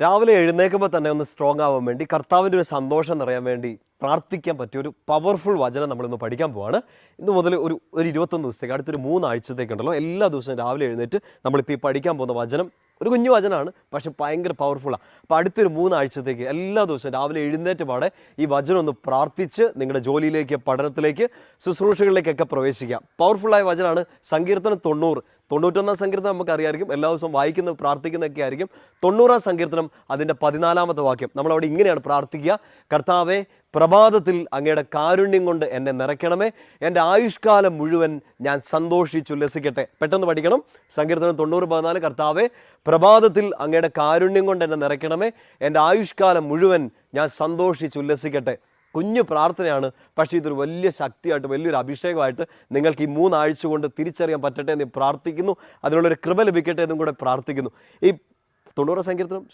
രാവിലെ എഴുന്നേൽക്കുമ്പോൾ തന്നെ ഒന്ന് സ്ട്രോങ് ആവാൻ വേണ്ടി കർത്താവിൻ്റെ ഒരു സന്തോഷം നിറയാൻ വേണ്ടി പ്രാർത്ഥിക്കാൻ പറ്റിയ ഒരു പവർഫുൾ വചനം നമ്മളിന്ന് പഠിക്കാൻ പോവാണ്. ഇന്ന് മുതൽ ഒരു 21 ദിവസത്തേക്ക് അടുത്തൊരു 3 ആഴ്ചത്തേക്കുണ്ടല്ലോ എല്ലാ ദിവസവും രാവിലെ എഴുന്നേറ്റ് നമ്മളിപ്പോൾ ഈ പഠിക്കാൻ പോകുന്ന വചനം ഒരു കുഞ്ഞു വചനമാണ്, പക്ഷെ ഭയങ്കര പവർഫുള്ളാണ്. അപ്പോൾ അടുത്തൊരു 3 ആഴ്ചത്തേക്ക് എല്ലാ ദിവസവും രാവിലെ എഴുന്നേറ്റ് പാടെ ഈ വചനം ഒന്ന് പ്രാർത്ഥിച്ച് നിങ്ങളുടെ ജോലിയിലേക്ക്, പഠനത്തിലേക്ക്, ശുശ്രൂഷകളിലേക്കൊക്കെ പ്രവേശിക്കാം. പവർഫുള്ളായ വചനമാണ്. സങ്കീർത്തനം 91 സങ്കീർത്തനം നമുക്കറിയാമായിരിക്കും, എല്ലാ ദിവസവും വായിക്കുന്ന പ്രാർത്ഥിക്കുന്നതൊക്കെ ആയിരിക്കും. 90 സങ്കീർത്തനം അതിൻ്റെ 14 വാക്യം നമ്മളവിടെ ഇങ്ങനെയാണ് പ്രാർത്ഥിക്കുക: കർത്താവേ, പ്രഭാതത്തിൽ അങ്ങയുടെ കാരുണ്യം കൊണ്ട് എന്നെ നിറയ്ക്കണമേ, എൻ്റെ ആയുഷ്കാലം മുഴുവൻ ഞാൻ സന്തോഷിച്ചുല്ലസിക്കട്ടെ. പെട്ടെന്ന് പഠിക്കണം. സങ്കീർത്തനം 90:14. കർത്താവേ, പ്രഭാതത്തിൽ അങ്ങയുടെ കാരുണ്യം കൊണ്ട് എന്നെ നിറയ്ക്കണമേ, എൻ്റെ ആയുഷ്കാലം മുഴുവൻ ഞാൻ സന്തോഷിച്ചുല്ലസിക്കട്ടെ. കുഞ്ഞു പ്രാർത്ഥനയാണ്, പക്ഷേ ഇതൊരു വലിയ ശക്തിയായിട്ട്, വലിയൊരു അഭിഷേകമായിട്ട് നിങ്ങൾക്ക് ഈ 3 ആഴ്ച കൊണ്ട് തിരിച്ചറിയാൻ പറ്റട്ടെ എന്ന് പ്രാർത്ഥിക്കുന്നു. അതിനുള്ളൊരു കൃപ ലഭിക്കട്ടെ എന്നും കൂടെ പ്രാർത്ഥിക്കുന്നു. ഈ 90 സങ്കീർത്തനം